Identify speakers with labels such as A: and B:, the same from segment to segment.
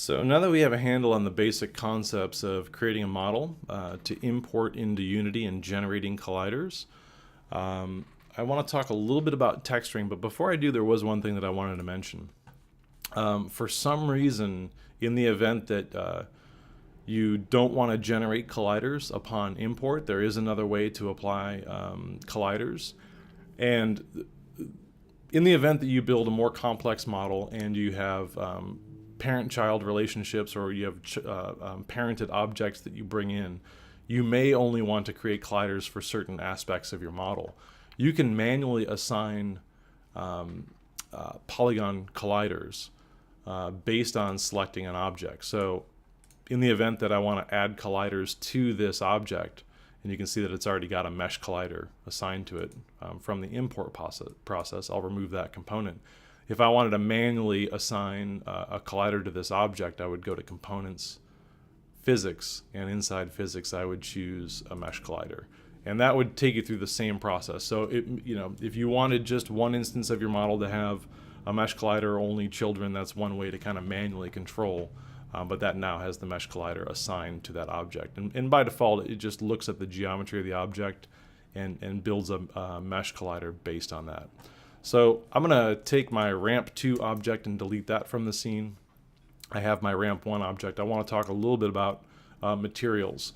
A: So now that we have a handle on the basic concepts of creating a model to import into Unity and generating colliders, I want to talk a little bit about texturing, but before I do, there was one thing that I wanted to mention. For some reason, in the event that you don't want to generate colliders upon import, there is another way to apply colliders. And in the event that you build a more complex model and you have parent-child relationships, or you have parented objects that you bring in, you may only want to create colliders for certain aspects of your model. You can manually assign polygon colliders based on selecting an object. So in the event that I want to add colliders to this object, and you can see that it's already got a mesh collider assigned to it from the import process, I'll remove that component. If I wanted to manually assign a collider to this object, I would go to Components, Physics, and inside Physics I would choose a mesh collider. And that would take you through the same process. So if you wanted just one instance of your model to have a mesh collider, only children, that's one way to kind of manually control. But that now has the mesh collider assigned to that object. And by default, it just looks at the geometry of the object and builds a mesh collider based on that. So I'm going to take my ramp 2 object and delete that from the scene. I have my ramp 1 object. I want to talk a little bit about materials.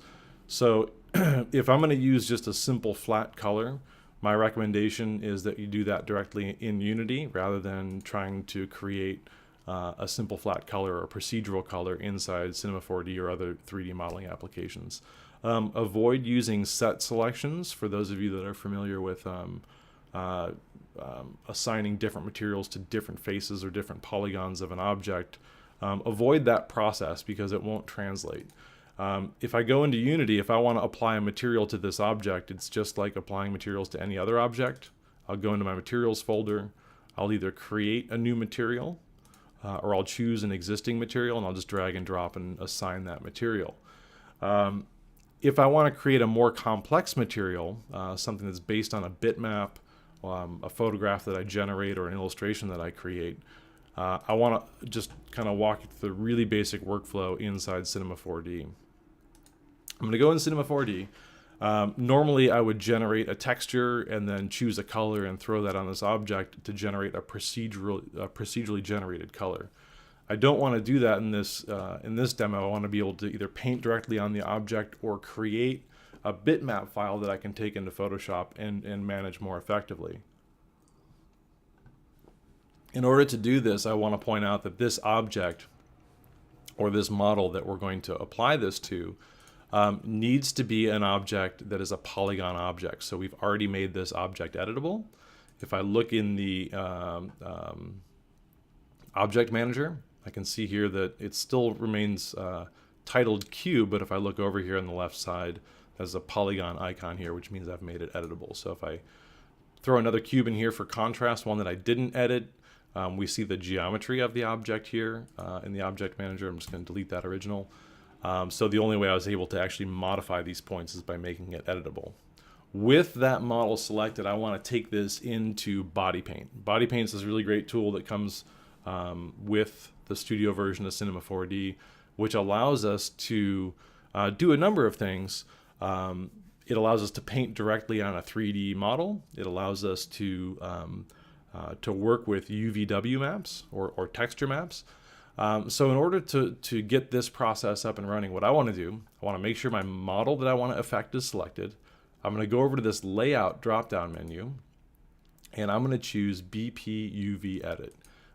A: So if I'm going to use just a simple flat color, my recommendation is that you do that directly in Unity rather than trying to create a simple flat color or procedural color inside Cinema 4D or other 3D modeling applications. Avoid using set selections for those of you that are familiar with assigning different materials to different faces or different polygons of an object. Avoid that process because it won't translate. If I go into Unity, if I want to apply a material to this object, it's just like applying materials to any other object. I'll go into my materials folder. I'll either create a new material or I'll choose an existing material and I'll just drag and drop and assign that material. If I want to create a more complex material, something that's based on a bitmap, a photograph that I generate, or an illustration that I create, I want to just kind of walk you through the really basic workflow inside Cinema 4D. I'm going to go in Cinema 4D. Normally I would generate a texture and then choose a color and throw that on this object to generate a procedurally generated color. I don't want to do that in this demo. I want to be able to either paint directly on the object or create a bitmap file that I can take into Photoshop and manage more effectively. In order to do this, I want to point out that this object or this model that we're going to apply this to needs to be an object that is a polygon object. So we've already made this object editable. If I look in the object manager, I can see here that it still remains titled cube, but if I look over here on the left side, there's a polygon icon here, which means I've made it editable. So if I throw another cube in here for contrast, one that I didn't edit, we see the geometry of the object here in the object manager. I'm just going to delete that original. So the only way I was able to actually modify these points is by making it editable. With that model selected, I want to take this into Body Paint. Body Paint is this really great tool that comes with the studio version of Cinema 4D, which allows us to do a number of things. It allows us to paint directly on a 3D model. It allows us to work with UVW maps or texture maps. So in order to get this process up and running, what I want to do, I want to make sure my model that I want to affect is selected. I'm going to go over to this Layout drop-down menu, and I'm going to choose BP UV Edit.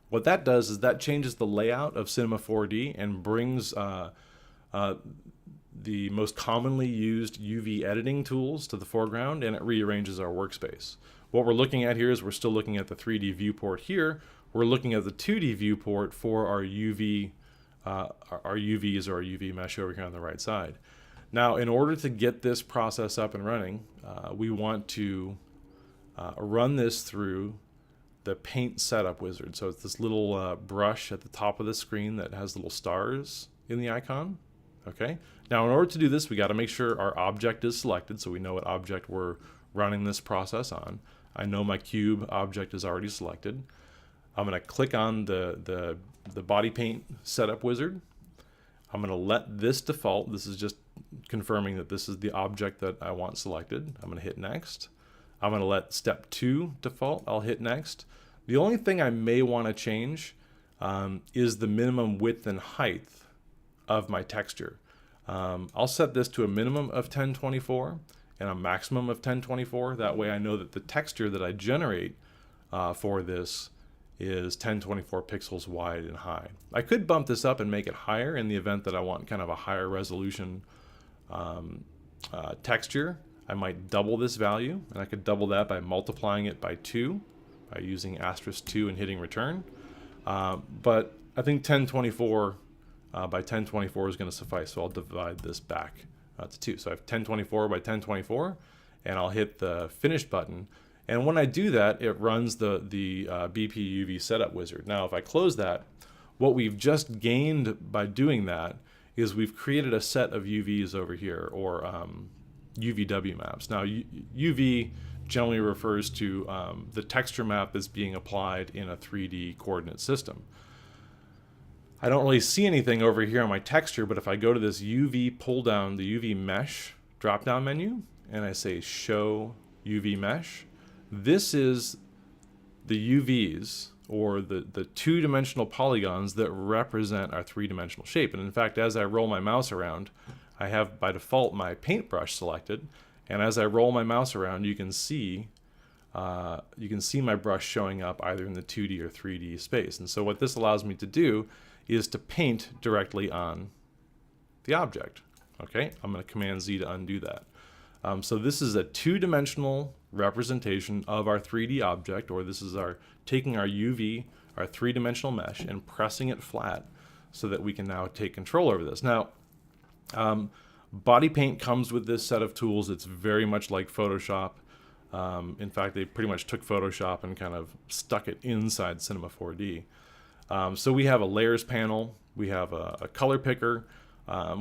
A: What that does is that changes the layout of Cinema 4D and brings the most commonly used UV editing tools to the foreground, and it rearranges our workspace. What we're looking at here is we're still looking at the 3D viewport here. We're looking at the 2D viewport for our UVs or our UV mesh over here on the right side. Now, in order to get this process up and running, we want to run this through the Paint Setup Wizard. So it's this little brush at the top of the screen that has little stars in the icon. Okay. Now, in order to do this, we got to make sure our object is selected, so we know what object we're running this process on. I know my cube object is already selected. I'm going to click on the Body Paint Setup Wizard, I'm going to let this default. This is just confirming that this is the object that I want selected. I'm going to hit next. I'm going to let step 2 default. I'll hit next. The only thing I may want to change is the minimum width and height of my texture. I'll set this to a minimum of 1024 and a maximum of 1024. That way I know that the texture that I generate for this is 1024 pixels wide and high. I could bump this up and make it higher in the event that I want kind of a higher resolution texture. I might double this value, and I could double that by multiplying it by 2 by using *2 and hitting return. But I think 1024 by 1024 is going to suffice, so I'll divide this back to 2. So I have 1024 by 1024, and I'll hit the finish button. And when I do that, it runs the BP UV setup wizard. Now, if I close that, what we've just gained by doing that is we've created a set of UVs over here, or UVW maps. Now, UV generally refers to the texture map that's being applied in a 3D coordinate system. I don't really see anything over here on my texture, but if I go to this UV pull down, the UV mesh drop down menu, and I say show UV mesh, this is the UVs, or the two-dimensional polygons that represent our three-dimensional shape. And in fact, as I roll my mouse around, I have by default my paintbrush selected, and as I roll my mouse around, you can see my brush showing up either in the 2D or 3D space. And so what this allows me to do is to paint directly on the object. Okay, I'm going to Command Z to undo that. So this is a two-dimensional representation of our 3D object, or this is taking our UV, our three-dimensional mesh, and pressing it flat so that we can now take control over this. Now, Body Paint comes with this set of tools. It's very much like Photoshop. In fact, they pretty much took Photoshop and kind of stuck it inside Cinema 4D. So we have a layers panel, we have a color picker,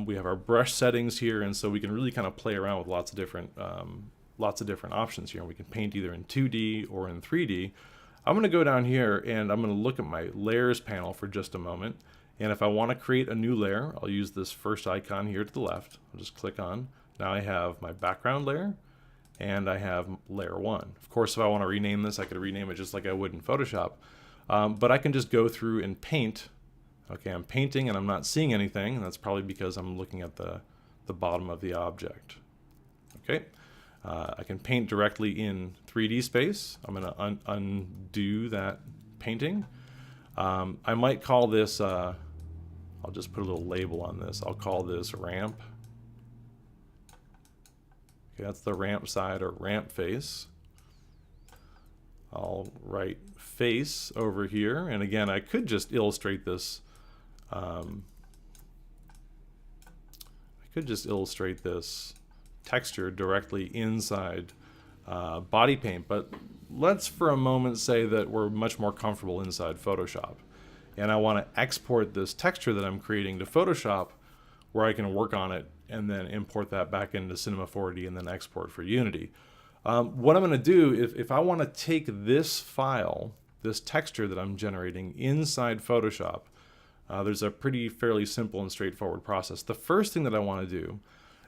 A: we have our brush settings here, and so we can really kind of play around with lots of different options here. We can paint either in 2D or in 3D. I'm going to go down here and I'm going to look at my layers panel for just a moment. And if I want to create a new layer, I'll use this first icon here to the left. I'll just click on. Now I have my background layer and I have layer 1. Of course, if I want to rename this, I could rename it just like I would in Photoshop. But I can just go through and paint. Okay, I'm painting and I'm not seeing anything, and that's probably because I'm looking at the bottom of the object. Okay, I can paint directly in 3D space. I'm going to undo that painting. I might call this, I'll just put a little label on this. I'll call this ramp. Okay, that's the ramp side or ramp face. I'll write face over here, and again, I could just illustrate this. Texture directly inside Body Paint, but let's for a moment say that we're much more comfortable inside Photoshop, and I want to export this texture that I'm creating to Photoshop, where I can work on it and then import that back into Cinema 4D and then export for Unity. What I'm going to do, if I want to take this file, this texture that I'm generating inside Photoshop, there's a fairly simple and straightforward process. The first thing that I want to do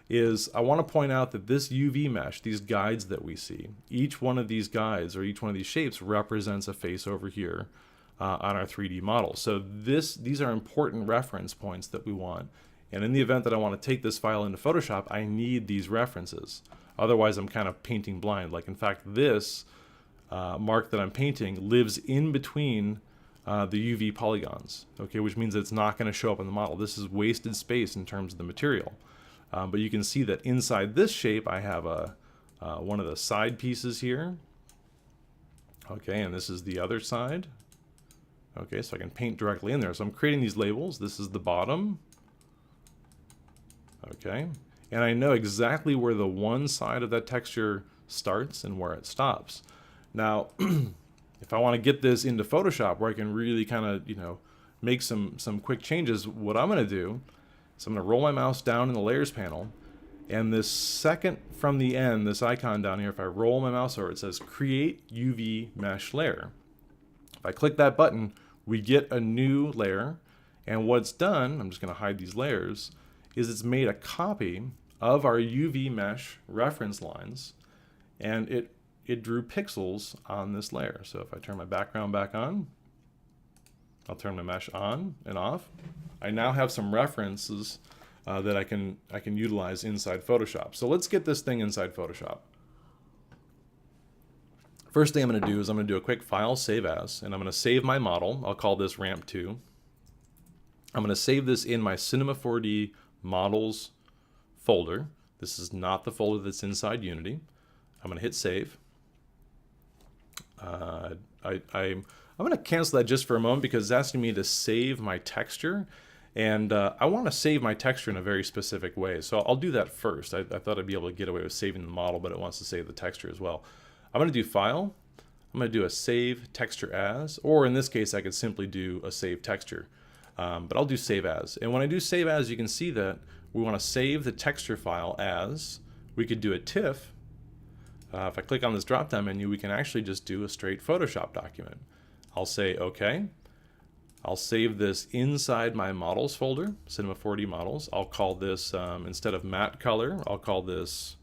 A: is I want to point out that this UV mesh, these guides that we see, each one of these guides or each one of these shapes represents a face over here on our 3D model. So these are important reference points that we want. And in the event that I want to take this file into Photoshop, I need these references. Otherwise, I'm kind of painting blind. Like, in fact, this mark that I'm painting lives in between the UV polygons, okay, which means that it's not going to show up in the model. This is wasted space in terms of the material. But you can see that inside this shape, I have one of the side pieces here. Okay, and this is the other side. Okay, so I can paint directly in there. So I'm creating these labels. This is the bottom. Okay, and I know exactly where the one side of that texture starts and where it stops. Now, if I want to get this into Photoshop where I can really kind of, make some quick changes, what I'm going to do is I'm going to roll my mouse down in the layers panel, and this second from the end, this icon down here, if I roll my mouse over, it says create UV mesh layer. If I click that button, we get a new layer, And what it's done, I'm just going to hide these layers, is it's made a copy of our UV mesh reference lines, and it drew pixels on this layer. So if I turn my background back on, I'll turn my mesh on and off. I now have some references that I can utilize inside Photoshop. So let's get this thing inside Photoshop. First thing I'm going to do is I'm going to do a quick file save as, and I'm going to save my model. I'll call this ramp 2. I'm going to save this in my Cinema 4D models folder. This is not the folder that's inside Unity. I'm going to hit save. I'm going to cancel that just for a moment because it's asking me to save my texture, and I want to save my texture in a very specific way. So I'll do that first. I thought I'd be able to get away with saving the model, but it wants to save the texture as well. I'm going to do File. I'm going to do a Save Texture As, or in this case, I could simply do a Save Texture. But I'll do Save As. And when I do Save As, you can see that we want to save the texture file as. We could do a TIFF. If I click on this drop-down menu, we can actually just do a straight Photoshop document. I'll say OK. I'll save this inside my Models folder, Cinema 4D Models. I'll call this, instead of matte color, I'll call this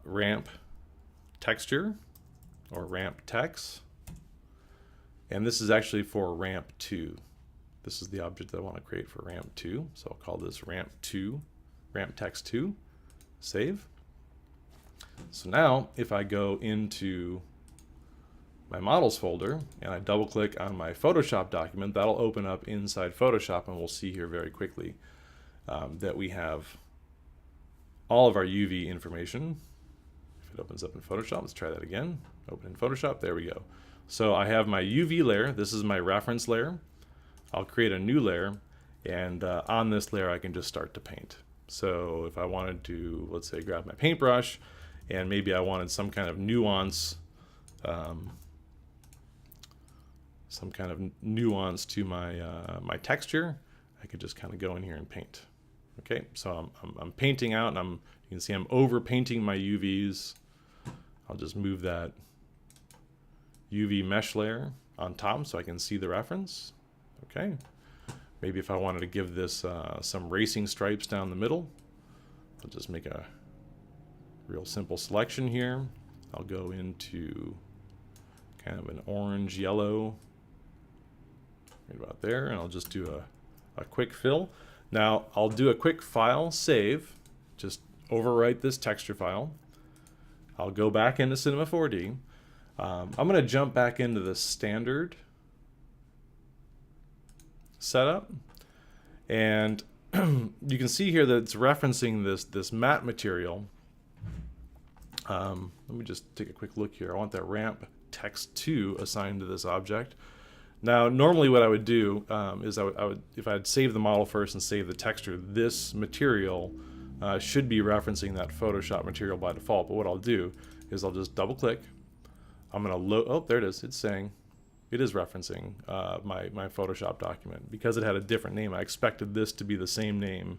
A: ramp texture or ramp text. And this is actually for ramp 2. This is the object that I want to create for ramp 2. So I'll call this ramp 2, ramp text 2, save. So now if I go into my models folder and I double click on my Photoshop document, that'll open up inside Photoshop, and we'll see here very quickly that we have all of our UV information. If it opens up in Photoshop, let's try that again. Open in Photoshop, there we go. So I have my UV layer, this is my reference layer. I'll create a new layer, and on this layer I can just start to paint. So if I wanted to, let's say, grab my paintbrush, and maybe I wanted some kind of nuance, to my my texture, I could just kind of go in here and paint. Okay, so I'm painting out, and you can see I'm over painting my UVs. I'll just move that UV mesh layer on top so I can see the reference. Okay, maybe if I wanted to give this some racing stripes down the middle, I'll just make a real simple selection here. I'll go into kind of an orange yellow right about there, and I'll just do a quick fill. Now I'll do a quick file save, just overwrite this texture file. I'll go back into Cinema 4D. I'm going to jump back into the standard setup, and you can see here that it's referencing this matte material. Let me just take a quick look here. I want that ramp text 2 assigned to this object. Now normally what I would do is I would if I'd save the model first and save the texture, this material should be referencing that Photoshop material by default. But what I'll do is I'll just double click. I'm going to load, oh, there it is. It's saying it is referencing my Photoshop document. Because it had a different name, I expected this to be the same name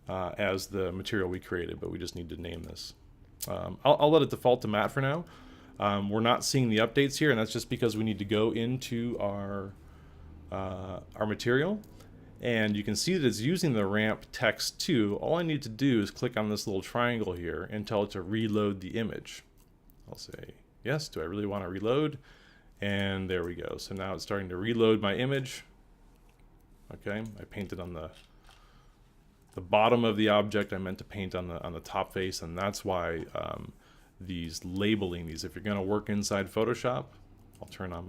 A: as the material we created, but we just need to name this. I'll let it default to matte for now. We're not seeing the updates here, and that's just because we need to go into our material, and you can see that it's using the ramp text 2. All I need to do is click on this little triangle here and tell it to reload the image. I'll say yes. Do I really want to reload? And there we go. So now it's starting to reload my image. Okay, I painted on the bottom of the object. I meant to paint on the top face, and that's why these labeling these. If you're going to work inside Photoshop, I'll turn on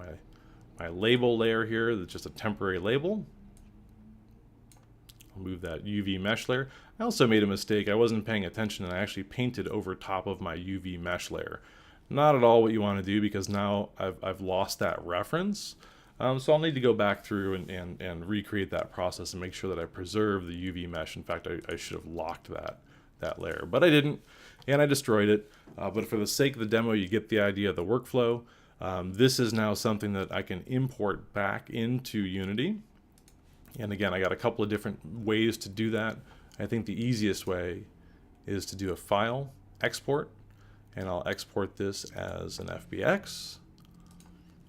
A: my label layer here. That's just a temporary label. I'll move that UV mesh layer. I also made a mistake. I wasn't paying attention, and I actually painted over top of my UV mesh layer. Not at all what you want to do, because now I've lost that reference. So I'll need to go back through and recreate that process and make sure that I preserve the UV mesh. In fact, I should have locked that layer, but I didn't, and I destroyed it. But for the sake of the demo, you get the idea of the workflow. This is now something that I can import back into Unity. And again, I got a couple of different ways to do that. I think the easiest way is to do a file export, and I'll export this as an FBX,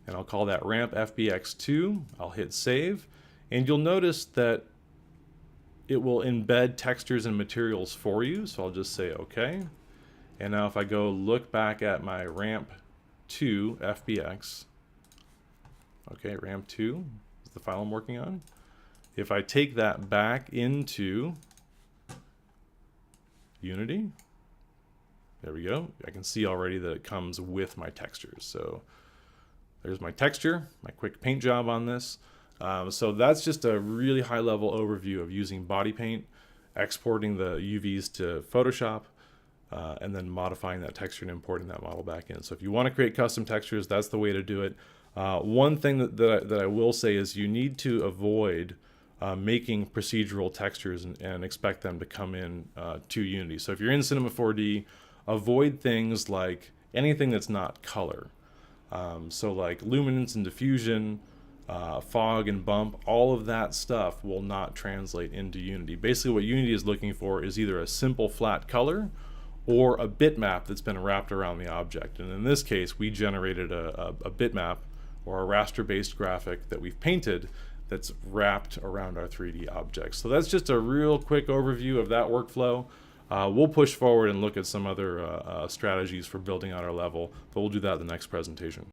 A: and I'll call that ramp FBX2. I'll hit save, And you'll notice that it will embed textures and materials for you. So I'll just say OK. And now if I go look back at my ramp 2 FBX, okay, ramp 2 is the file I'm working on. If I take that back into Unity, there we go. I can see already that it comes with my textures. So there's my texture, my quick paint job on this. So that's just a really high level overview of using body paint, exporting the UVs to Photoshop, and then modifying that texture and importing that model back in. So if you want to create custom textures, that's the way to do it. One thing that I will say is you need to avoid making procedural textures and expect them to come in to Unity. So if you're in Cinema 4D, avoid things like anything that's not color. So like luminance and diffusion, fog and bump, all of that stuff will not translate into Unity. Basically what Unity is looking for is either a simple flat color or a bitmap that's been wrapped around the object. And in this case, we generated a bitmap or a raster-based graphic that we've painted that's wrapped around our 3D objects. So that's just a real quick overview of that workflow. We'll push forward and look at some other strategies for building out our level, but we'll do that in the next presentation.